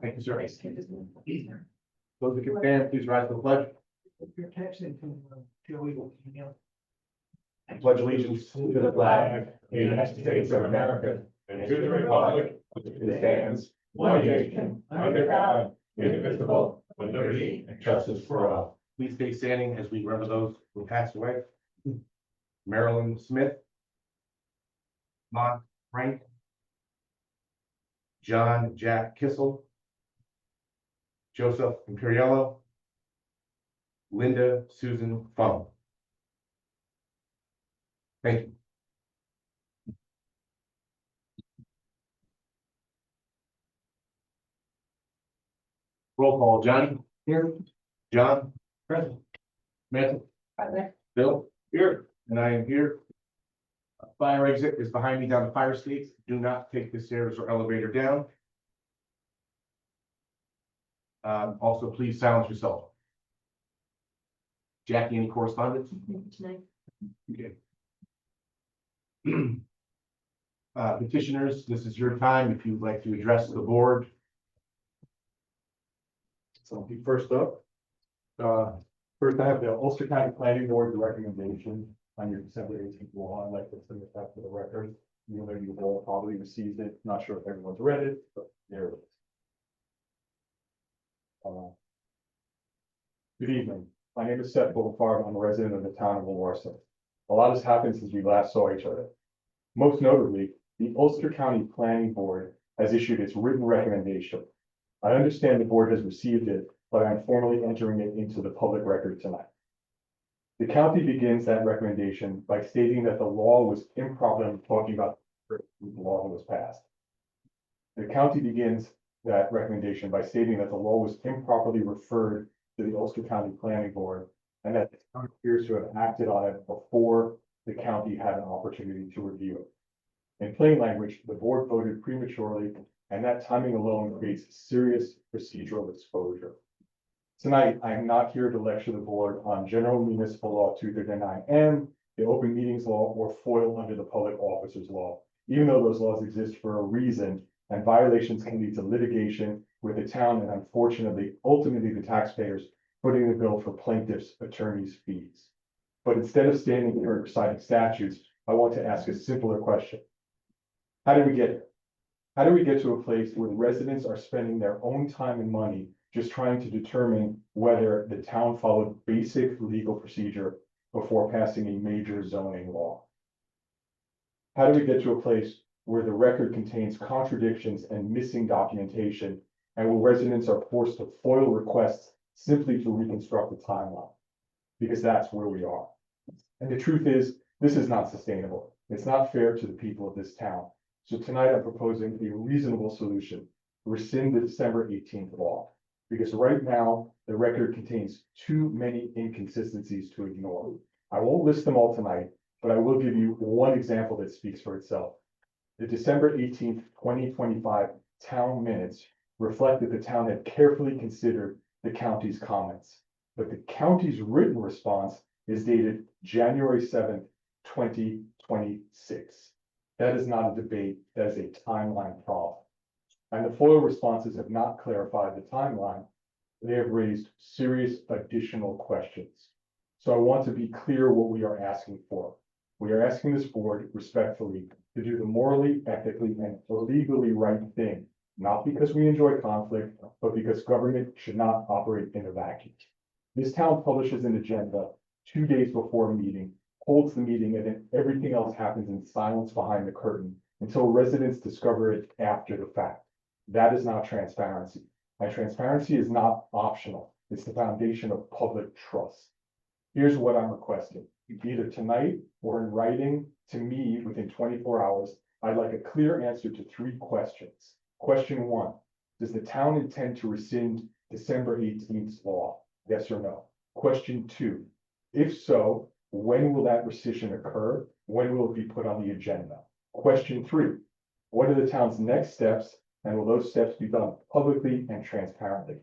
Thank you, sir. Those who can stand, please rise to the pledge. Your tax income, illegal, I pledge allegiance to the flag of the United States of America and to the republic which stands one nation under God, indivisible, with liberty and justice for all. Please stay standing as we remember those who passed away. Marilyn Smith, Mont Frank, John Jack Kissel, Joseph Imperiello, Linda Susan Fung. Thank you. Roll call, Johnny. Here. John. Present. Samantha. Bill. Here. And I am here. Fire exit is behind me down the fire escape. Do not take the stairs or elevator down. Also, please silence yourself. Jackie, any correspondence? Tonight. Okay. Petitioners, this is your time if you'd like to address the board. So first up, first I have the Ulster County Planning Board's recommendation on your December 18th law. I'd like to submit that for the record. You know, you've all probably received it. Not sure if everyone's read it, but there it is. Good evening. My name is Seth Boulevard. I'm a resident of the town of Wawarsing. A lot has happened since we last saw each other. Most notably, the Ulster County Planning Board has issued its written recommendation. I understand the board has received it, but I'm formally entering it into the public record tonight. The county begins that recommendation by stating that the law was improper. I'm talking about the law that was passed. The county begins that recommendation by stating that the law was improperly referred to the Ulster County Planning Board and that the town appears to have acted on it before the county had an opportunity to review it. In plain language, the board voted prematurely, and that timing alone creates serious procedural exposure. Tonight, I am not here to lecture the board on General Municipal Law 239M, the Open Meetings Law, or FOIL under the Public Officers Law, even though those laws exist for a reason, and violations can lead to litigation with the town and unfortunately, ultimately the taxpayers footing the bill for plaintiffs' attorneys' fees. But instead of standing here and reciting statutes, I want to ask a simpler question. How did we get here? How do we get to a place where residents are spending their own time and money just trying to determine whether the town followed basic legal procedure before passing a major zoning law? How do we get to a place where the record contains contradictions and missing documentation, and where residents are forced to FOIL requests simply to reconstruct the timeline? Because that's where we are. And the truth is, this is not sustainable. It's not fair to the people of this town. So tonight I'm proposing a reasonable solution: rescind the December 18th law. Because right now, the record contains too many inconsistencies to ignore. I won't list them all tonight, but I will give you one example that speaks for itself. The December 18th, 2025 town minutes reflect that the town had carefully considered the county's comments, but the county's written response is dated January 7th, 2026. That is not a debate, that is a timeline problem. And the FOIL responses have not clarified the timeline. They have raised serious additional questions. So I want to be clear what we are asking for. We are asking this board respectfully to do the morally, ethically, and legally right thing, not because we enjoy conflict, but because government should not operate in a vacuum. This town publishes an agenda 2 days before a meeting, holds the meeting, and then everything else happens in silence behind the curtain until residents discover it after the fact. That is not transparency. And transparency is not optional. It's the foundation of public trust. Here's what I'm requesting. Either tonight or in writing to me within 24 hours, I'd like a clear answer to 3 questions. Question 1, does the town intend to rescind December 18th law? Yes or no? Question 2, if so, when will that rescission occur? When will it be put on the agenda? Question 3, what are the town's next steps, and will those steps be done publicly and transparently?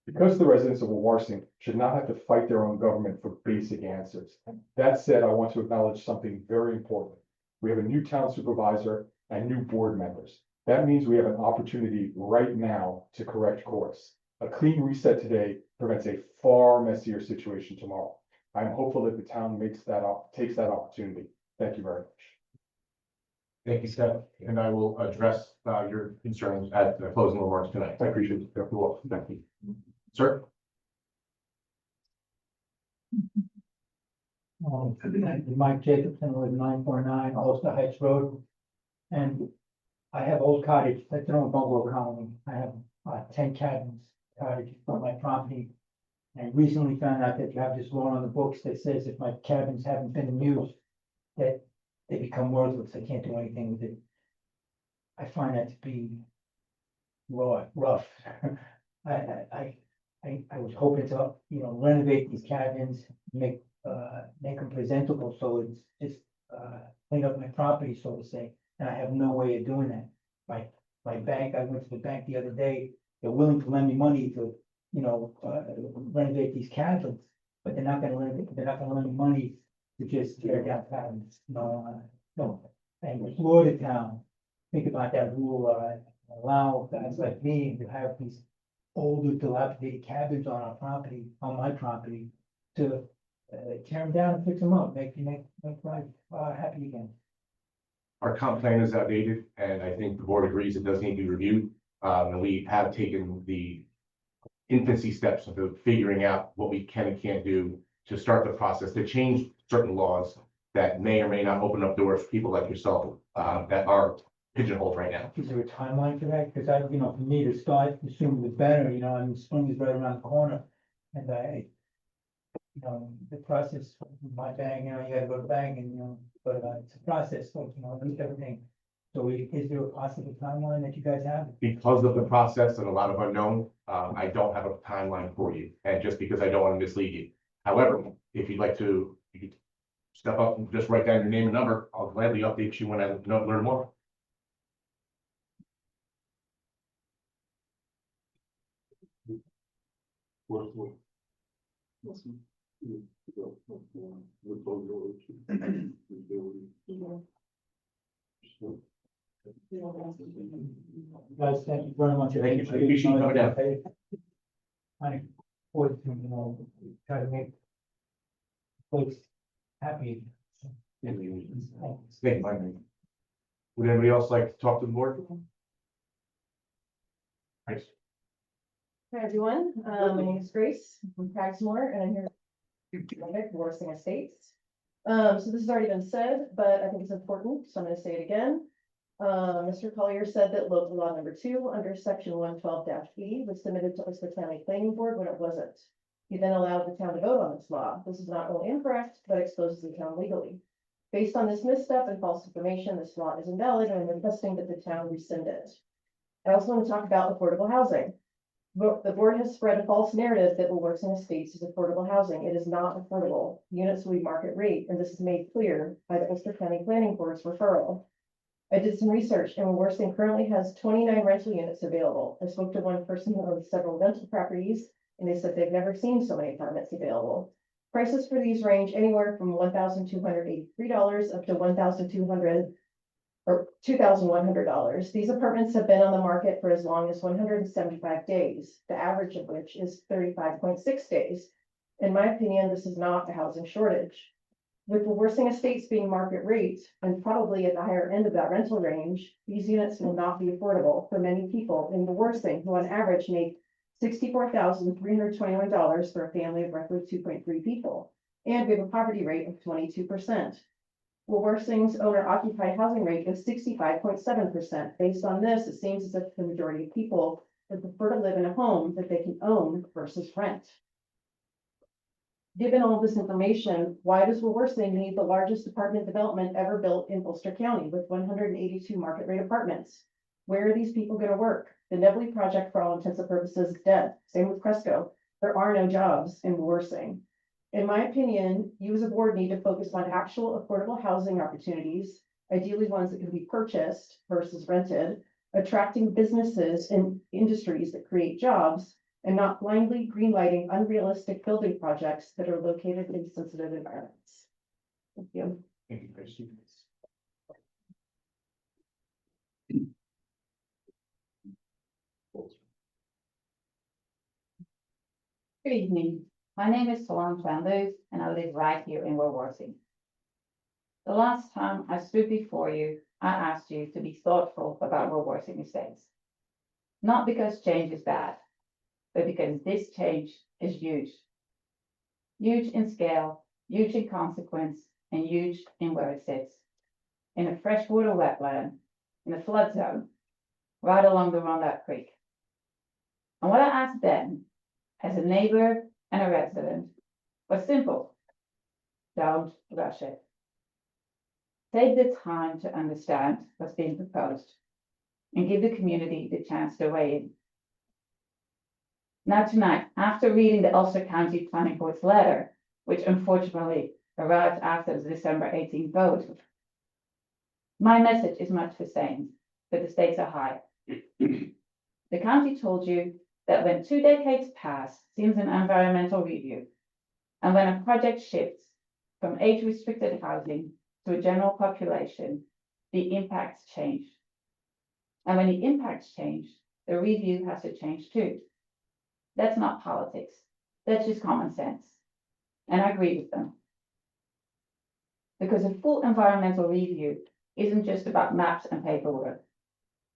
Because the residents of Wawarsing should not have to fight their own government for basic answers. That said, I want to acknowledge something very important. We have a new town supervisor and new board members. That means we have an opportunity right now to correct course. A clean reset today prevents a far messier situation tomorrow. I'm hopeful that the town takes that opportunity. Thank you very much. Thank you, Steph, and I will address your concerns at the closing remarks tonight. I appreciate it. Thank you. Sir? Mike Jacobson with 949 Ulster Heights Road. And I have Old Cottage, that's an old bungalow colony. I have 10 cabins, cottages on my property. And I recently found out that you have this law on the books that says if my cabins haven't been used, that they become worthless. I can't do anything with it. I find that to be rough. I was hoping to, renovate these cabins, make them presentable, so it's just, clean up my property, so to say, and I have no way of doing that. My bank, I went to the bank the other day, they're willing to lend me money to, renovate these cabins, but they're not gonna lend me money to just tear down cabins, no. And Florida town, think about that rule, allow guys like me to have these older dilapidated cabins on our property, on my property, to tear them down and fix them up, make life happy again. Our comp plan is outdated, and I think the board agrees it does need to be reviewed. And we have taken the infancy steps of figuring out what we can and can't do to start the process to change certain laws that may or may not open up doors for people like yourself that are pigeonholed right now. Is there a timeline for that? Because for me to start, the sooner the better, spring is right around the corner. And the process, my bank, you gotta go to the bank and, but it's a process, like, everything. So is there a possible timeline that you guys have? Because of the process and a lot of unknown, I don't have a timeline for you, and just because I don't want to mislead you. However, if you'd like to, you could step up and just write down your name and number. I'll gladly update you when I learn more. Guys, thank you very much. Thank you. I appreciate you coming down. I would, try to make folks happy. Thank you, Mike. Would anybody else like to talk to the board? Nice. Hi, everyone. My name is Grace from Cragsmore, and I'm here with Wawarsing Estates. So this has already been said, but I think it's important, so I'm going to say it again. Mr. Collier said that local law number 2 under section 112-E was submitted to Ulster County Planning Board when it wasn't. He then allowed the town to vote on this law. This is not only incorrect, but exposes the town legally. Based on this misstep and false information, this law is invalid, and I'm requesting that the town rescind it. I also want to talk about affordable housing. The board has spread a false narrative that Wawarsing Estates is affordable housing. It is not affordable. Units will be market rate, and this is made clear by the Ulster County Planning Board's referral. I did some research, and Wawarsing currently has 29 rental units available. I spoke to one person who owns several rental properties, and they said they've never seen so many apartments available. Prices for these range anywhere from $1,283 up to $1,200 or $2,100. These apartments have been on the market for as long as 175 days, the average of which is 35.6 days. In my opinion, this is not a housing shortage. With Wawarsing Estates being market rate and probably at the higher end of that rental range, these units will not be affordable for many people in Wawarsing who on average make $64,321 for a family of roughly 2.3 people. And we have a poverty rate of 22%. Wawarsing's owner-occupied housing rate is 65.7%. Based on this, it seems as if the majority of people would prefer to live in a home that they can own versus rent. Given all this information, why does Wawarsing need the largest apartment development ever built in Ulster County with 182 market rate apartments? Where are these people going to work? The Neville project, for all intents and purposes, is dead. Same with Cresco. There are no jobs in Wawarsing. In my opinion, you as a board need to focus on actual affordable housing opportunities, ideally ones that can be purchased versus rented, attracting businesses and industries that create jobs, and not blindly greenlighting unrealistic building projects that are located in sensitive environments. Thank you. Thank you, Grace. Good evening. My name is Solange Van Loo, and I live right here in Wawarsing. The last time I stood before you, I asked you to be thoughtful about Wawarsing Estates. Not because change is bad, but because this change is huge. Huge in scale, huge in consequence, and huge in where it sits. In a freshwater wetland, in a flood zone, right along the Rondat Creek. And what I asked then, as a neighbor and a resident, was simple. Don't rush it. Take the time to understand what's being proposed and give the community the chance to weigh in. Now tonight, after reading the Ulster County Planning Board's letter, which unfortunately arrived after the December 18th vote, my message is much the same, but the stakes are high. The county told you that when 2 decades pass since an environmental review, and when a project shifts from age-restricted housing to a general population, the impacts change. And when the impacts change, the review has to change too. That's not politics. That's just common sense. And I agree with them. Because a full environmental review isn't just about maps and paperwork.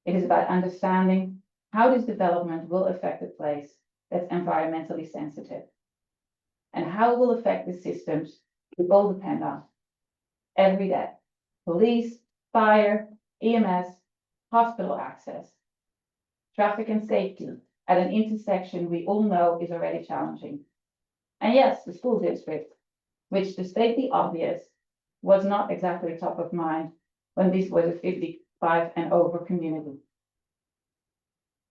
It is about understanding how this development will affect the place that's environmentally sensitive, and how it will affect the systems we all depend on every day: police, fire, EMS, hospital access, traffic and safety at an intersection we all know is already challenging. And yes, the school district, which, to state the obvious, was not exactly top of mind when this was a 55 and over community.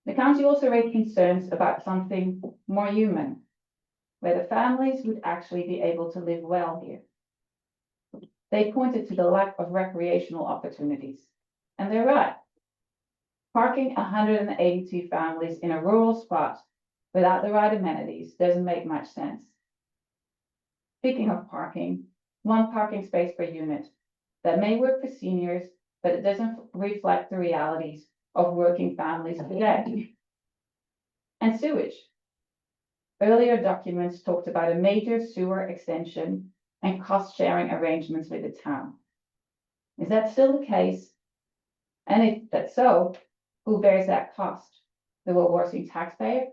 The county also raised concerns about something more human, where the families would actually be able to live well here. They pointed to the lack of recreational opportunities, and they're right. Parking 182 families in a rural spot without the right amenities doesn't make much sense. Speaking of parking, one parking space per unit. That may work for seniors, but it doesn't reflect the realities of working families today. And sewage. Earlier documents talked about a major sewer extension and cost-sharing arrangements with the town. Is that still the case? And if that's so, who bears that cost? The Wawarsing taxpayer?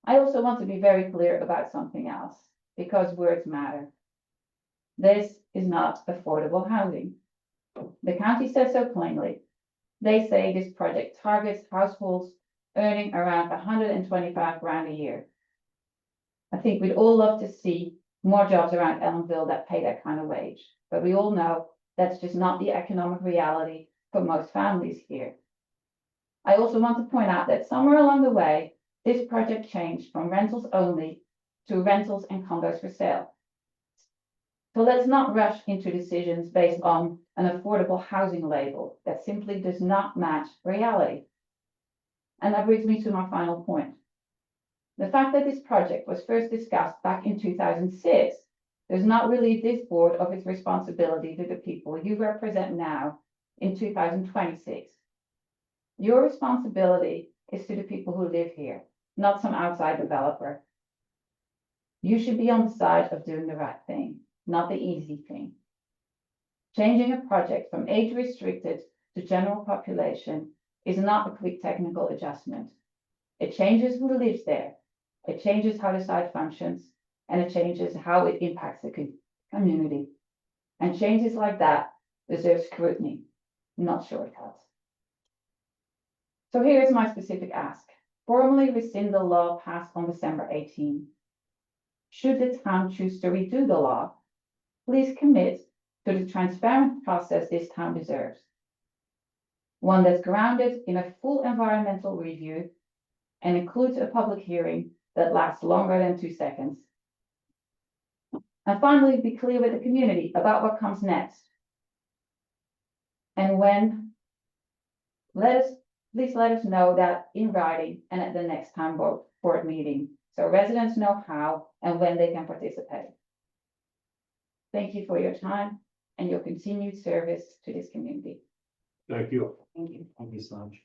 I also want to be very clear about something else, because words matter. This is not affordable housing. The county says so plainly. They say this project targets households earning around 125 grand a year. I think we'd all love to see more jobs around Ellenville that pay that kind of wage, but we all know that's just not the economic reality for most families here. I also want to point out that somewhere along the way, this project changed from rentals only to rentals and condos for sale. So let's not rush into decisions based on an affordable housing label that simply does not match reality. And that brings me to my final point. The fact that this project was first discussed back in 2006 does not relieve this board of its responsibility to the people you represent now in 2026. Your responsibility is to the people who live here, not some outside developer. You should be on the side of doing the right thing, not the easy thing. Changing a project from age restricted to general population is not a quick technical adjustment. It changes who lives there. It changes how the site functions, and it changes how it impacts the community. And changes like that deserve scrutiny, not shortcuts. So here is my specific ask. Formally rescind the law passed on December 18. Should the town choose to redo the law, please commit to the transparent process this town deserves. One that's grounded in a full environmental review and includes a public hearing that lasts longer than 2 seconds. And finally, be clear with the community about what comes next. And when, please let us know that in writing and at the next town board meeting, so residents know how and when they can participate. Thank you for your time and your continued service to this community. Thank you. Thank you. Thank you, Solange.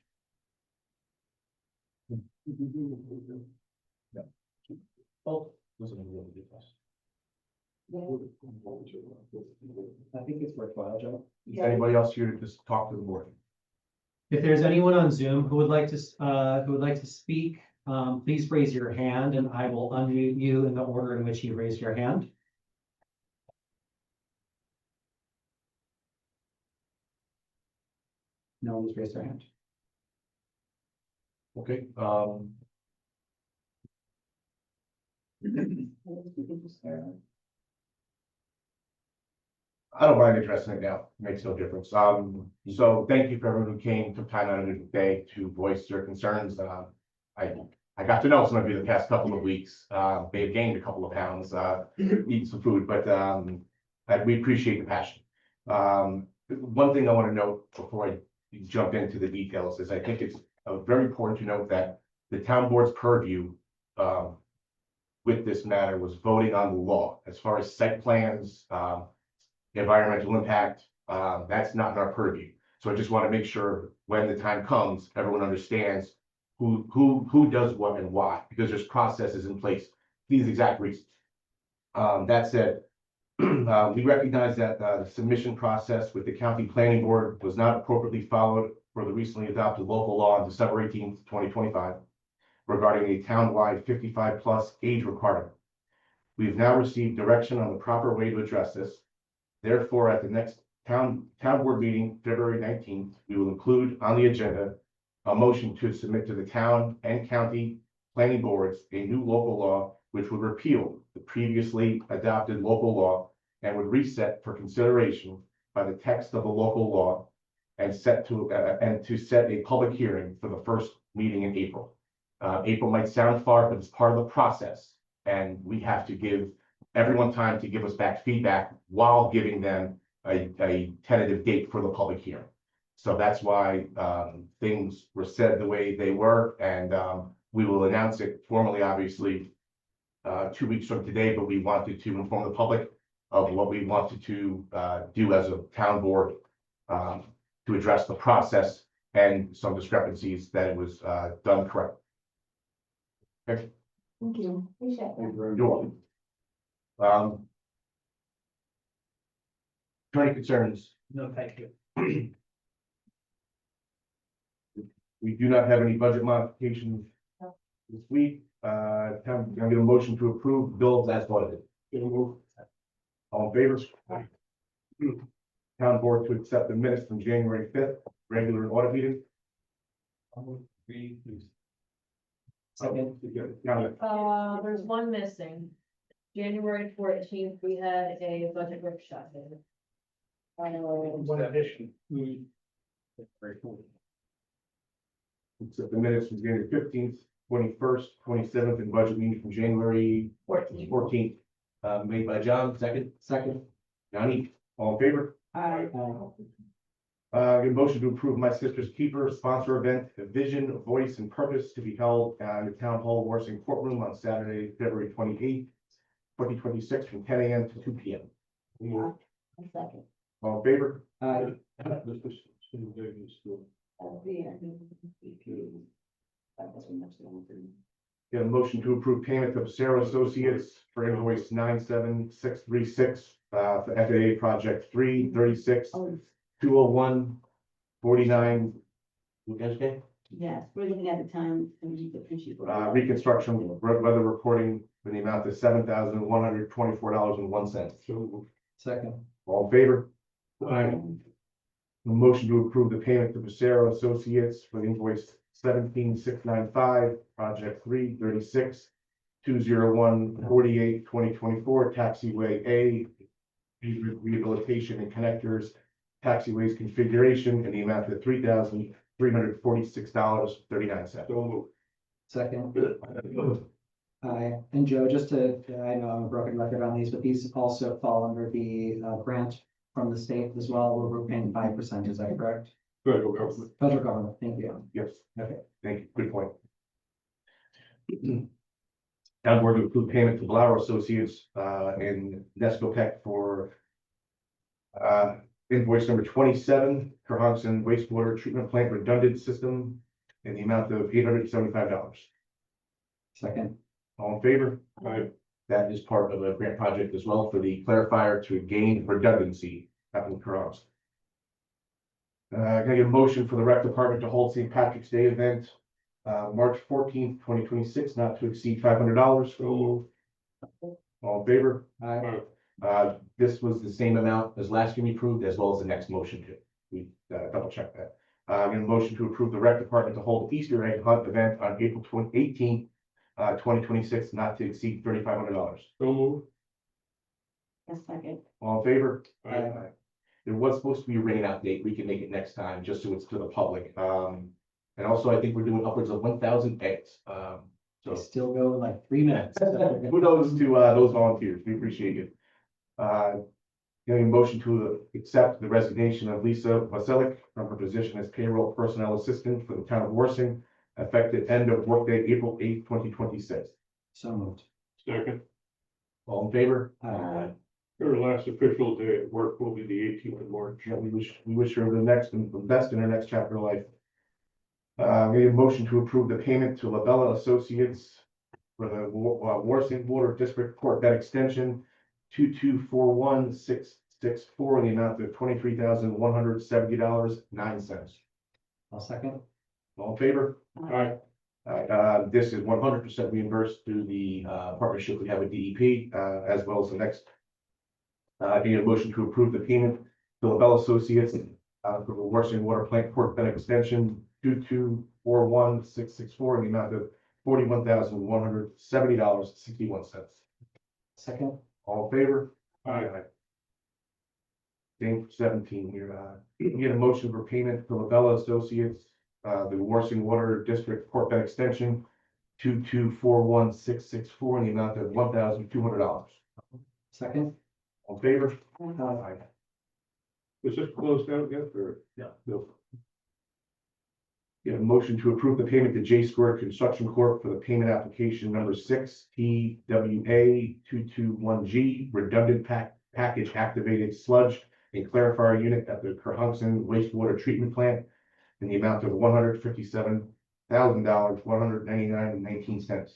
Oh. I think it's worthwhile, Joe. Is anybody else here to just talk to the board? If there's anyone on Zoom who would like to, speak, please raise your hand and I will unmute you in the order in which you raised your hand. No one's raised their hand. Okay, I don't mind addressing it now, makes no difference. So thank you for everyone who came, took time out of their day to voice their concerns. I got to know some of you the past couple of weeks. They have gained a couple of pounds, eating some food, but we appreciate the passion. One thing I want to note before I jump into the details is I think it's very important to note that the town board's purview with this matter was voting on the law as far as site plans, environmental impact, that's not in our purview. So I just want to make sure when the time comes, everyone understands who does what and why, because there's processes in place, these exact reasons. That said, we recognize that the submission process with the county planning board was not appropriately followed for the recently adopted local law on December 18th, 2025, regarding a townwide 55+ age requirement. We've now received direction on the proper way to address this. Therefore, at the next town board meeting, February 19th, we will include on the agenda a motion to submit to the town and county planning boards a new local law which would repeal the previously adopted local law and would reset for consideration by the text of the local law and to set a public hearing for the first meeting in April. April might sound far, but it's part of the process, and we have to give everyone time to give us back feedback while giving them a tentative date for the public hearing. So that's why things were said the way they were, and we will announce it formally, obviously, 2 weeks from today, but we wanted to inform the public of what we wanted to do as a town board to address the process and some discrepancies that it was done correctly. Okay. Thank you. Appreciate that. You're welcome. Attorney concerns. No, thank you. We do not have any budget modifications this week. Can I get a motion to approve bills as audited? All in favor? Town board to accept the minutes from January 5th, regular and audit meeting. Second. There's one missing. January 14th, we had a budget workshop. One addition. Accept the minutes from January 15th, 21st, 27th, and budget meeting from January 14th. Made by John, second. Johnny, all in favor? Aye. Get a motion to approve My Sister's Keeper sponsor event, A Vision, Voice, and Purpose to be held in the Town Hall Wawarsing Courtroom on Saturday, February 28th, 2026, from 10 a.m. to 2 p.m. Second. All in favor? Aye. Get a motion to approve payment to Sarah Associates for invoice 97636 for FAA Project 336 201 49. You guys okay? Yes, we're looking at the time and you could appreciate. Reconstruction weather reporting for the amount of $7,124.01. Second. All in favor? A motion to approve the payment to Passero Associates for the invoice 17695, project 336 201 48 2024, taxiway A, rehabilitation and connectors, taxiways configuration in the amount of $3,346.39. Second. Aye. And Joe, just to, I know I'm a broken record on these, but these also fall under the grant from the state as well, where we're paying 5%, is that correct? Federal government. Federal government, thank you. Yes. Okay. Thank you. Good point. Town board to approve payment to Blower Associates in Nescopec for invoice number 27, Cohasson wastewater treatment plant redundant system in the amount of $875. Second. All in favor? Aye. That is part of a grant project as well for the clarifier to gain redundancy at the Currents. Can I get a motion for the rec department to hold St. Patrick's Day event, March 14th, 2026, not to exceed $500. All in favor? Aye. This was the same amount as last year we approved, as well as the next motion too. We double check that. Get a motion to approve the rec department to hold Easter egg hunt event on April 18th, 2026, not to exceed $3,500. So move. A second. All in favor? Aye. There was supposed to be a rain out date. We can make it next time, just so it's to the public. And also I think we're doing upwards of 1,000 eggs. They So still go in like 3 minutes. kudos to those volunteers. We appreciate you. Getting a motion to accept the resignation of Lisa Vaselik from her position as payroll personnel assistant for the town of Warsing, effective end of workday April 8th, 2026. So moved. Second. All in favor? Aye. Her last official day at work will be the 18th of March. Yeah, we wish her the next and the best in her next chapter of life. Need a motion to approve the payment to Labella Associates for the Warsing Water District Court Bed Extension 2241664 in the amount of $23,170.09. I'll second. All in favor? Aye. This is 100% reimbursed through the partnership we have with DEP, as well as the next. I need a motion to approve the payment to LaBelle Associates for the Warsing Water Plant Court Bed Extension 2241664 in the amount of $41,170.61. Second. All in favor? Aye. Same for 17 here. Get a motion for payment to LaBelle Associates, the Warsing Water District Court Bed Extension 2241664 in the amount of $1,200. Second. All in favor? Aye. Was this closed out yet or? Yeah. No. Get a motion to approve the payment to J Square Construction Corp. for the payment application number 6 TWA 221G redundant package activated sludge and clarifier unit at the Kerhonkson wastewater treatment plant in the amount of $157,000, $199.19.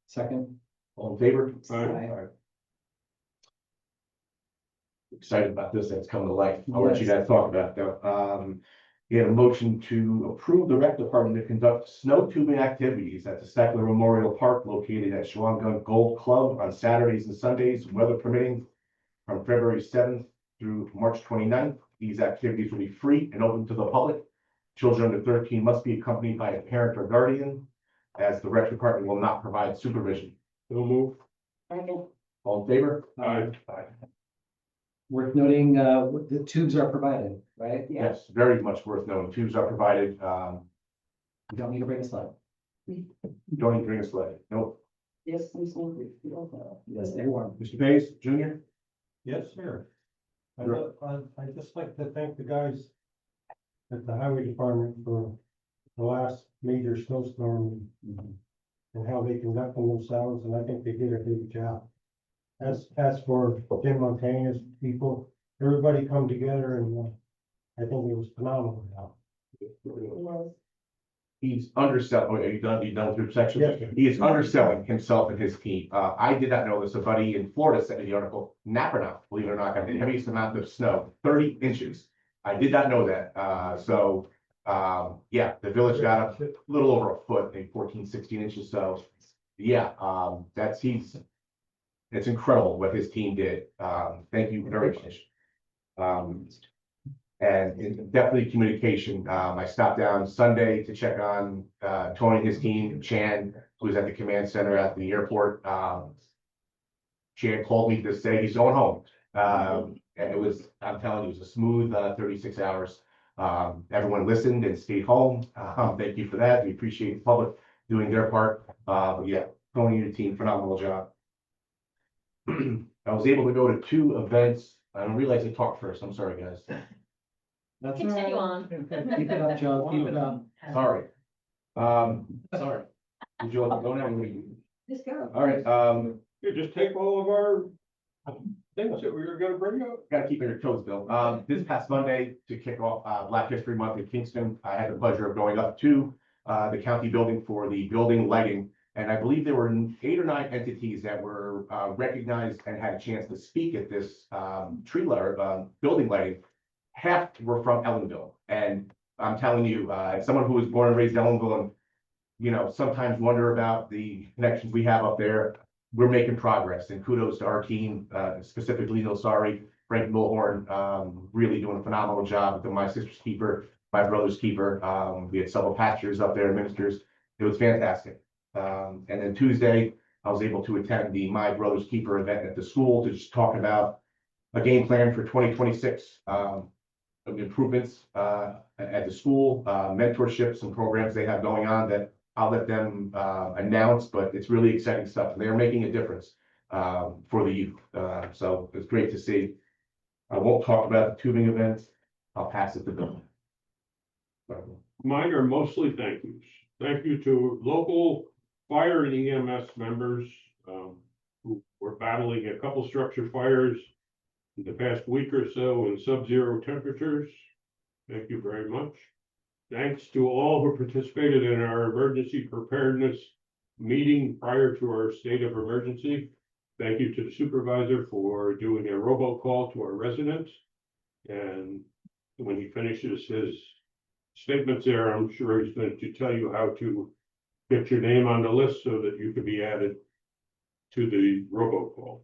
Second. All in favor? Aye. Excited about this, that's coming to life. I'll let you guys talk about that. We had a motion to approve the rec department to conduct snow tubing activities at the Steckler Memorial Park located at Shawangunk Gold Club on Saturdays and Sundays, weather permitting, from February 7th through March 29th. These activities will be free and open to the public. Children under 13 must be accompanied by a parent or guardian, as the rec department will not provide supervision. So move. Second. All in favor? Aye. Worth noting, the tubes are provided, right? Yes, very much worth knowing. Tubes are provided. You don't need to bring a sled. Don't even bring a sled. Nope. Yes, I'm sorry. Yes, they were. Mr. Pace, Junior? Yes, sir. Sure. I'd just like to thank the guys at the highway department for the last major snowstorm and how they conducted themselves, and I think they did a good job. As for Tim Montana's people, everybody come together and I think it was phenomenal. He's underselling, are you done with your section? Yes, sir. He is underselling himself and his team. I did not know this. A buddy in Florida sent me the article, Nappernow, believe it or not, got the heaviest amount of snow, 30 inches. I did not know that. Yeah, the village got a little over a foot, maybe 14, 16 inches. So, yeah, it's incredible what his team did. Thank you very much. And definitely communication. I stopped down Sunday to check on Tony and his team, Chan, who's at the command center at the airport. Chan called me to say he's going home. And it was, I'm telling you, it was a smooth 36 hours. Everyone listened and stayed home. Thank you for that. We appreciate the public doing their part. But yeah, Tony and your team, phenomenal job. I was able to go to 2 events. I didn't realize I talked first. I'm sorry, guys. That's Continue all on. right. Keep it up, Joe. Keep it up. Sorry. Sorry. Would you like to go now? Just go. All right, You just take all of our things that we were gonna bring up. gotta keep on your toes, Bill. This past Monday to kick off Black History Month in Kingston, I had the pleasure of going up to the county building for the building lighting And I believe there were 8 or 9 entities that were recognized and had a chance to speak at this building lighting. Half were from Ellenville, and I'm telling you, as someone who was born and raised in Ellenville, and sometimes wonder about the connections we have up there. We're making progress, and kudos to our team, specifically Neil Sari, Frank Mulhorn, really doing a phenomenal job with my sister's keeper, my brother's keeper. We had several pastors up there, ministers. It was fantastic. And then Tuesday, I was able to attend the My Brother's Keeper event at the school to just talk about a game plan for 2026, improvements at the school, mentorships and programs they have going on that I'll let them announce, but it's really exciting stuff. And they're making a difference for the youth. So it's great to see. I won't talk about the tubing events. I'll pass it to Bill. Mine are mostly thank yous. Thank you to local fire and EMS members who were battling a couple structure fires in the past week or so in sub-zero temperatures. Thank you very much. Thanks to all who participated in our emergency preparedness meeting prior to our state of emergency. Thank you to the supervisor for doing a robocall to our residents. And when he finishes his statements there, I'm sure he's going to tell you how to get your name on the list so that you can be added to the robocall.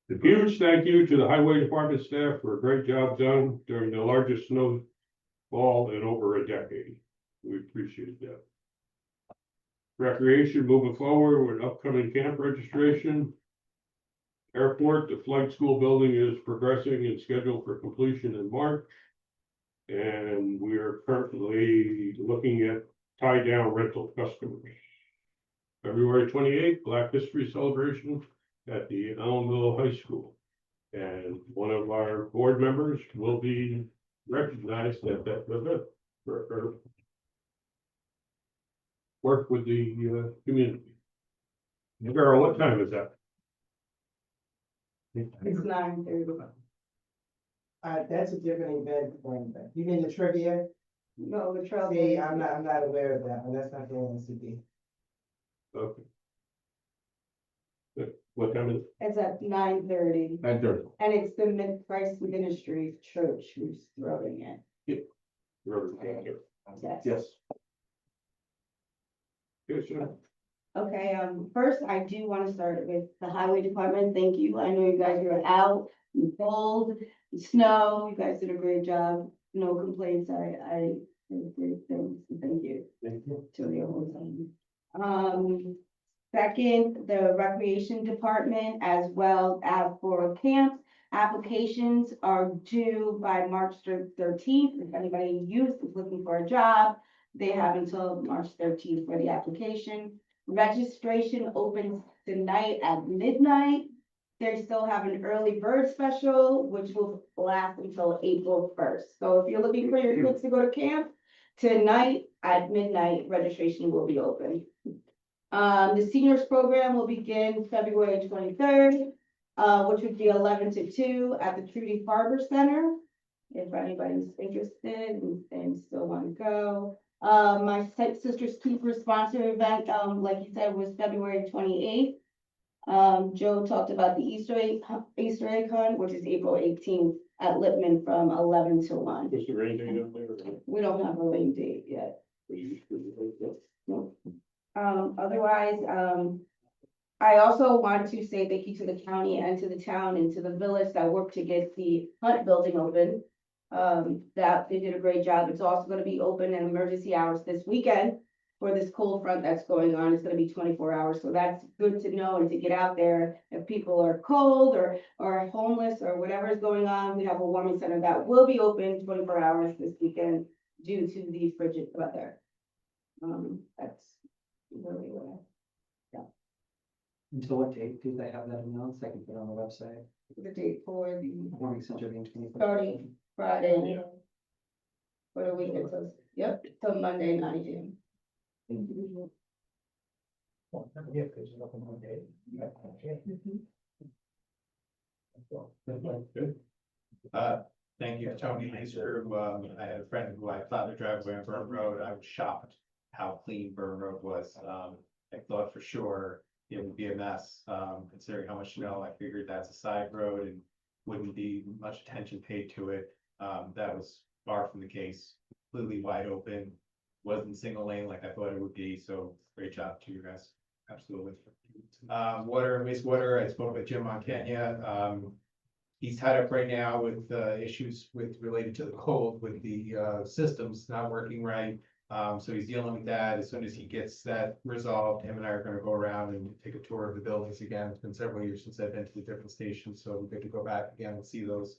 A huge thank you to the highway department staff for a great job done during the largest snowfall in over a decade. We appreciate that. Recreation moving forward with upcoming camp registration. Airport, the flight school building is progressing and scheduled for completion in March. And we are currently looking at tie down rental customers. February 28th, Black History Celebration at the Ellenville High School. And one of our board members will be recognized at that event for her work with the community. Carol, what time is that? It's 9:30. That's a different event from, you mean the trivia? No, the trail. See, I'm not aware of that, but that's not the NCD. Okay. Good. What time is it? It's at 9:30, 9:30. and it's the Mid-Christ Ministries Church who's throwing it. Robert Cantor. Yes. Yes. Yes, sir. Okay, first, I do want to start with the highway department. Thank you. I know you guys were out in cold, in snow. You guys did a great job. No complaints. I did great things. Thank you. Thank you. To the whole team. Second, the recreation department as well as for camps. Applications are due by March 13th. If anybody youth is looking for a job, they have until March 13th for the application. Registration opens tonight at midnight. They still have an early bird special, which will last until April 1st. So if you're looking for your kids to go to camp, tonight at midnight, registration will be open. The seniors program will begin February 23rd, which would be 11 to 2 at the Trudy Harbor Center. If anybody's interested and still want to go. My sister's keeper sponsor event, like you said, was February 28th. Joe talked about the Easter egg hunt, which is April 18th at Lippman from 11 to 1. Was there anything up there? We don't have a rain date yet. No. Otherwise, I also want to say thank you to the county and to the town and to the village that worked to get the hunt building open. That they did a great job. It's also going to be open in emergency hours this weekend for this cold front that's going on. It's going to be 24 hours. So that's good to know and to get out there. If people are cold or homeless or whatever is going on, we have a warming center that will be open 24 hours this weekend due to the frigid weather. That's really what Until what date do they have that announced? I can put it on the website. the date for the Warming Center being 24. starting Friday. For the weekend, so, yep, till Monday, 9 a.m. Yeah, because you're looking one day. Thank you, Tony Easter. I had a friend who I plowed the driveway on Burn Road. I was shocked how clean Burn Road was. I thought for sure it would be a mess, considering how much snow. I figured that's a side road and wouldn't be much attention paid to it. That was far from the case, completely wide open, wasn't single lane like I thought it would be, so great job to you guys, absolutely. Water and wastewater, I spoke with Jim Montagna, he's tied up right now with issues related to the cold with the systems not working right. So he's dealing with that. As soon as he gets that resolved, him and I are gonna go around and take a tour of the buildings again. It's been several years since I've been to the different stations, so we're good to go back again and see those.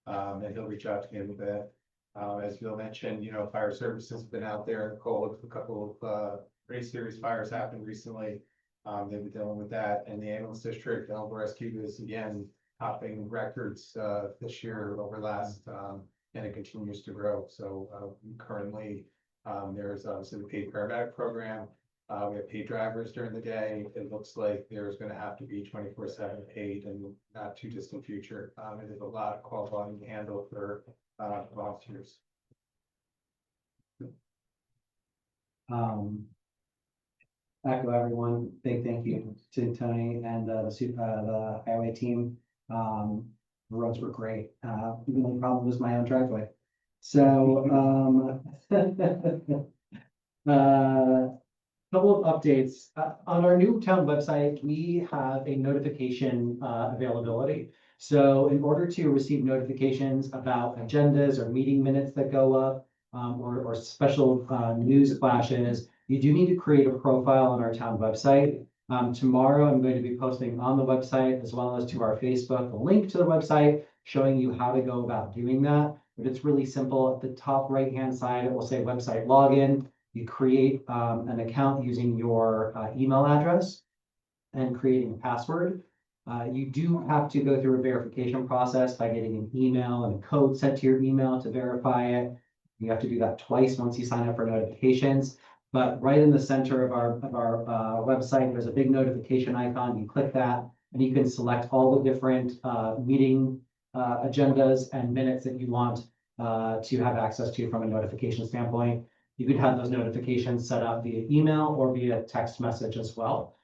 And he'll reach out to me with that. As Bill mentioned, fire services have been out there in the cold. A couple of pretty serious fires happened recently. They've been dealing with that, and the ambulance district, Elbow Rescue is again topping records this year over last, and it continues to grow. So currently, there's obviously the paid paramedic program. We have paid drivers during the day. It looks like there's gonna have to be 24/7 paid in the not too distant future. It is a lot of call volume to handle for volunteers. Echo everyone, big thank you to Tony and the highway team. The roads were great. The only problem was my own driveway. So, couple of updates. On our new town website, we have a notification availability. So in order to receive notifications about agendas or meeting minutes that go up, or special news flashes, you do need to create a profile on our town website. Tomorrow, I'm going to be posting on the website as well as to our Facebook, a link to the website showing you how to go about doing that. But it's really simple. At the top right-hand side, it will say website login. You create an account using your email address and creating a password. You do have to go through a verification process by getting an email and a code sent to your email to verify it. You have to do that twice once you sign up for notifications. But right in the center of our website, there's a big notification icon. You click that and you can select all the different meeting agendas and minutes that you want to have access to from a notification standpoint. You could have those notifications set up via email or via text message as well.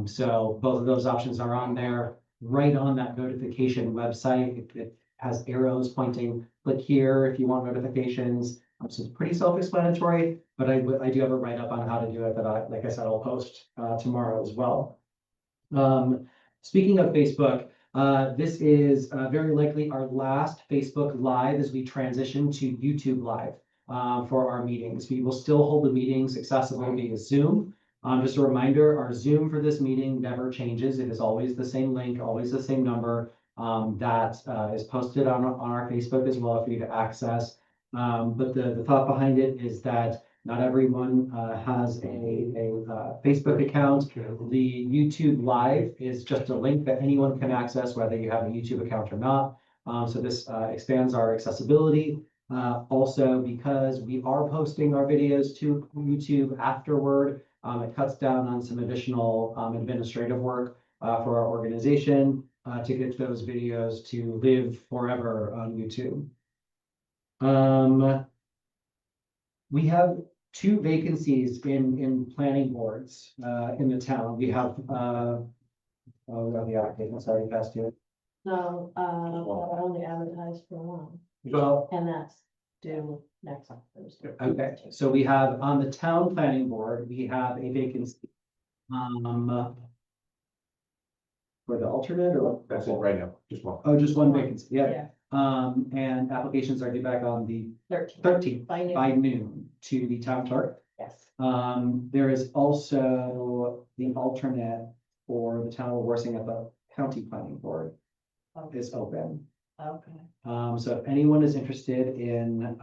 So both of those options are on there. Right on that notification website, it has arrows pointing, click here if you want notifications. So it's pretty self-explanatory, but I do have a write-up on how to do it that like I said, I'll post tomorrow as well. Speaking of Facebook, this is very likely our last Facebook Live as we transition to YouTube Live for our meetings. We will still hold the meetings accessible via Zoom. Just a reminder, our Zoom for this meeting never changes. It is always the same link, always the same number that is posted on our Facebook as well for you to access. But the thought behind it is that not everyone has a Facebook account. The YouTube Live is just a link that anyone can access, whether you have a YouTube account or not. So this expands our accessibility. Also, because we are posting our videos to YouTube afterward, it cuts down on some additional administrative work for our organization to get those videos to live forever on YouTube. We have 2 vacancies in planning boards in the town. We have the application, sorry, past you. No, I only advertised for one, Well, and that's due next Thursday. okay, so we have on the town planning board, we have a vacancy. For the alternate or? That's it right now, just one. Oh, just one vacancy, yeah. Yeah, And applications are due back on the 13. 13th By noon. by noon to the town clerk. Yes. There is also the alternate for the town of Wawarsing at the county planning board is open. Okay. So if anyone is interested in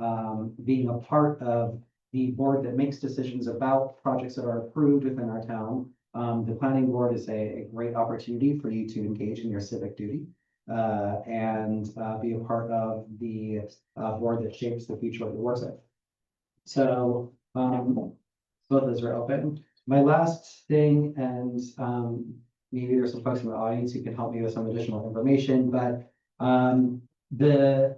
being a part of the board that makes decisions about projects that are approved within our town, the planning board is a great opportunity for you to engage in your civic duty and be a part of the board that shapes the future of the Wawarsing. So both those are open. My last thing, and maybe there's some folks in the audience who can help me with some additional information, but the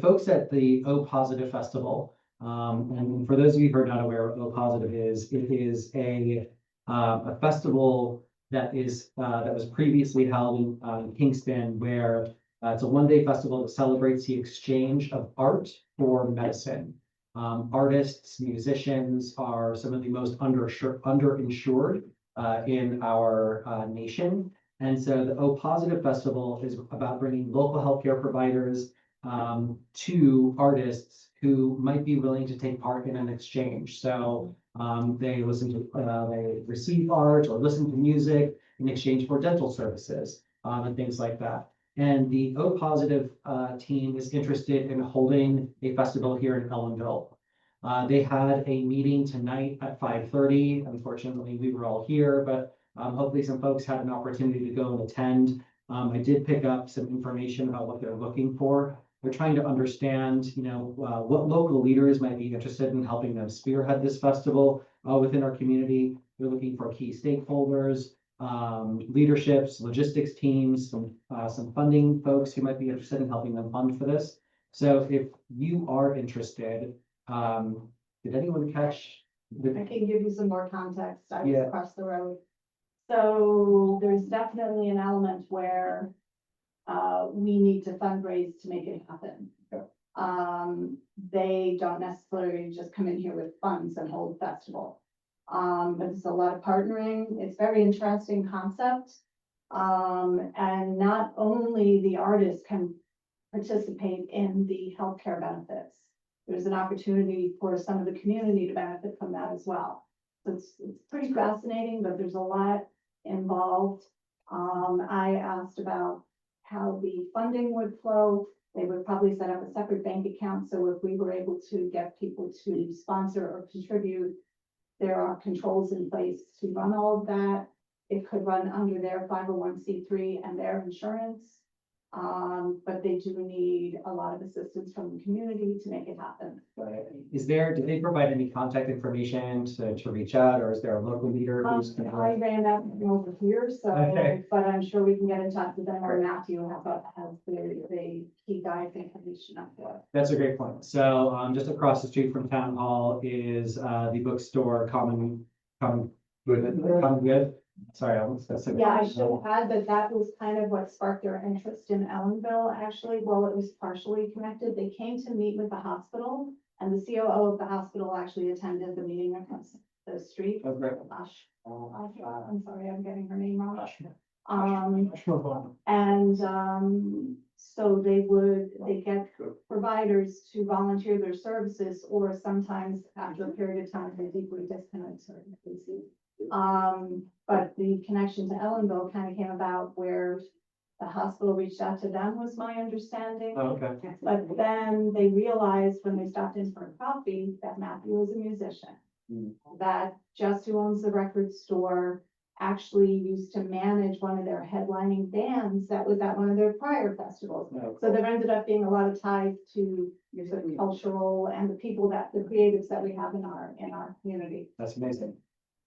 folks at the O Positive Festival, and for those of you who are not aware what O Positive is, it is a a festival that was previously held in Kingston, where it's a one-day festival that celebrates the exchange of art for medicine. Artists, musicians are some of the most underinsured in our nation. And so the O Positive Festival is about bringing local healthcare providers to artists who might be willing to take part in an exchange. So they they receive art or listen to music in exchange for dental services and things like that. And the O Positive team is interested in holding a festival here in Ellenville. They had a meeting tonight at 5:30. Unfortunately, we were all here, but hopefully some folks had an opportunity to go and attend. I did pick up some information about what they're looking for. They're trying to understand, what local leaders might be interested in helping them spearhead this festival within our community. They're looking for key stakeholders, leaderships, logistics teams, some funding folks who might be interested in helping them fund for this. So if you are interested, did anyone catch? I can give you some more context. I was Yeah. across the road. So there's definitely an element where we need to fundraise to make it happen. Yeah. They don't necessarily just come in here with funds and hold a festival. But it's a lot of partnering. It's a very interesting concept. And not only the artists can participate in the healthcare benefits, there's an opportunity for some of the community to benefit from that as well. So it's pretty fascinating, but there's a lot involved. I asked about how the funding would flow. They would probably set up a separate bank account, so if we were able to get people to sponsor or contribute, there are controls in place to run all of that. It could run under their 501(c)(3) and their insurance. But they do need a lot of assistance from the community to make it happen. Do they provide any contact information to reach out, or is there a local leader who's? I ran that over here, so, Okay. but I'm sure we can get in touch with them, or Matthew has the key guide information up there. That's a great point. So, just across the street from Town Hall is, the bookstore Common Good. Sorry, I was gonna say. Yeah, I should have had, but that was kind of what sparked their interest in Ellenville, actually. Well, it was partially connected. They came to meet with the hospital, and the COO of the hospital actually attended the meeting across the street. Oh, great. I'm sorry, I'm getting her name wrong. So they get providers to volunteer their services, or sometimes after a period of time, they deeply disconnect certain places. But the connection to Ellenville kind of came about where the hospital reached out to them, was my understanding. Oh, okay. But then they realized when they stopped in for coffee that Matthew was a musician. Mm. That Jess, who owns the record store, actually used to manage one of their headlining bands that was at one of their prior festivals. Oh, So there ended up being a lot of ties to your sort of cultural and the creatives that we have in our community. That's amazing.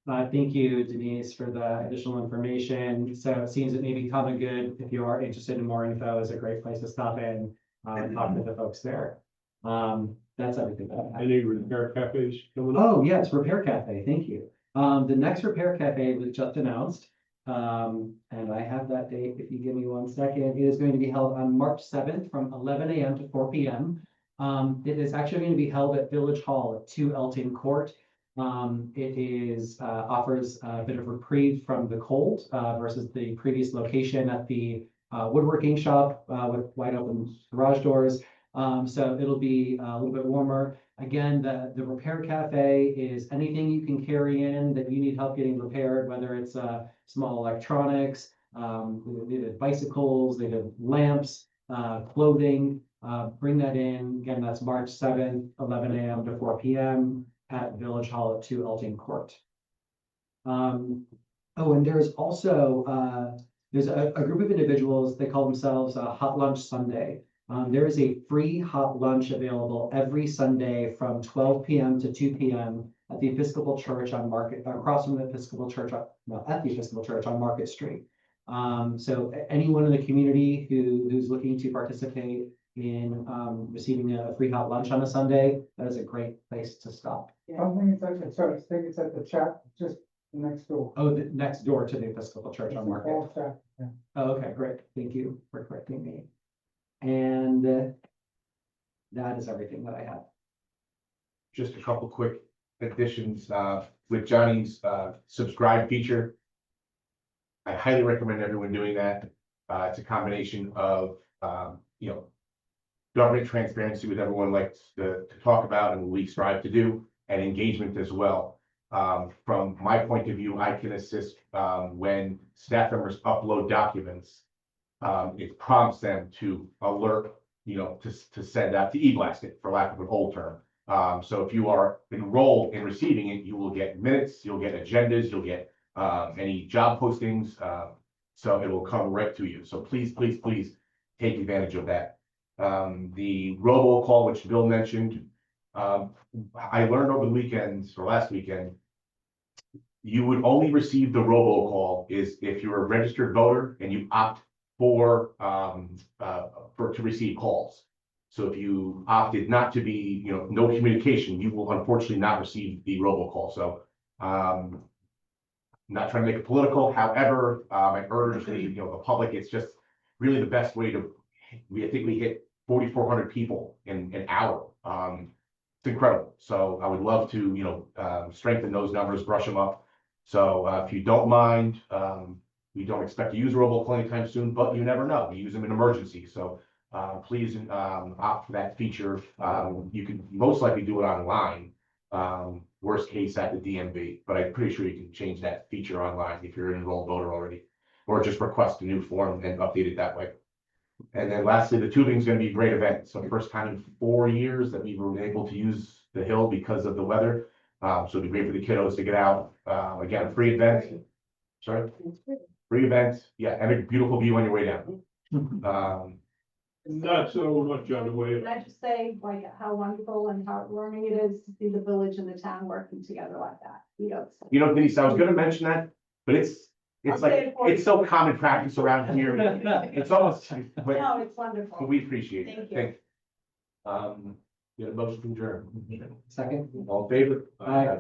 Thank you, Denise, for the additional information. So it seems that maybe Common Good, if you are interested in more info, is a great place to stop in and talk to the folks there. That's everything. Any repair cafes coming up? Oh, yes, Repair Cafe. Thank you. The next Repair Cafe was just announced. And I have that date. If you give me 1 second, it is going to be held on March 7th from 11 a.m. to 4 p.m. It is actually going to be held at Village Hall at 2 Elton Court. It offers a bit of reprieve from the cold versus the previous location at the woodworking shop with wide open garage doors. So it'll be a little bit warmer. Again, the Repair Cafe is anything you can carry in that you need help getting repaired, whether it's small electronics, they did bicycles, they did lamps, clothing. Bring that in. Again, that's March 7th, 11 a.m. to 4 p.m. at Village Hall at 2 Elton Court. And there's also there's a group of individuals, they call themselves Hot Lunch Sunday. There is a free hot lunch available every Sunday from 12 p.m. to 2 p.m. at the Episcopal Church on Market, across from the Episcopal Church, at the Episcopal Church on Market Street. So anyone in the community who's looking to participate in receiving a free hot lunch on a Sunday, that is a great place to stop. I think it's at the chat, just Next door. Oh, the next door to the Episcopal Church on Market. All set, yeah. Oh, okay, great. Thank you for correcting me. And that is everything that I have. Just a couple quick additions, with Johnny's, subscribe feature. I highly recommend everyone doing that. It's a combination of, you know, government transparency with everyone likes to talk about and we strive to do, and engagement as well. From my point of view, I can assist, when staff members upload documents. It prompts them to alert, you know, to send out, to e-blast it, for lack of an old term. So if you are enrolled in receiving it, you will get minutes, you'll get agendas, you'll get, any job postings, so it will come right to you. So please, please, please take advantage of that. The robocall, which Bill mentioned, I learned over the weekends or last weekend, you would only receive the robocall is if you're a registered voter and you opt for to receive calls. So if you opted not to be, you know, no communication, you will unfortunately not receive the robocall. So, not trying to make it political, however, I urge the, you know, the public, it's just really the best way to, I think we hit 4,400 people in an hour. It's incredible. So I would love to, you know, strengthen those numbers, brush them up. So, if you don't mind, we don't expect to use robocall anytime soon, but you never know. We use them in emergencies. So, please, opt for that feature. You can most likely do it online. Worst case at the DMV, but I'm pretty sure you can change that feature online if you're an enrolled voter already, or just request a new form and update it that way. And then lastly, the tubing is going to be a great event. So first time in 4 years that we were able to use the hill because of the weather. So it'd be great for the kiddos to get out. Again, a free event. Sorry, free event. Yeah, and a beautiful view on your way down. Not so much on the way. Can I just say, like, how wonderful and heartwarming it is to see the village and the town working together like that, You know, Denise, I was gonna mention that, but it's I'll say it like, for you. it's so common practice around here. It's almost, but No, it's wonderful. we appreciate it. Thank you. Thank you. Get a motion to adjourn. Second. All in favor? Aye.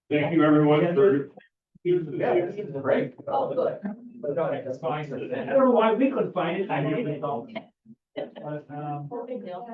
Thank you, everyone, for. Yeah, this is great. Oh, good. But no, it's fine. I don't know why we couldn't find it. I really don't. But, No big deal.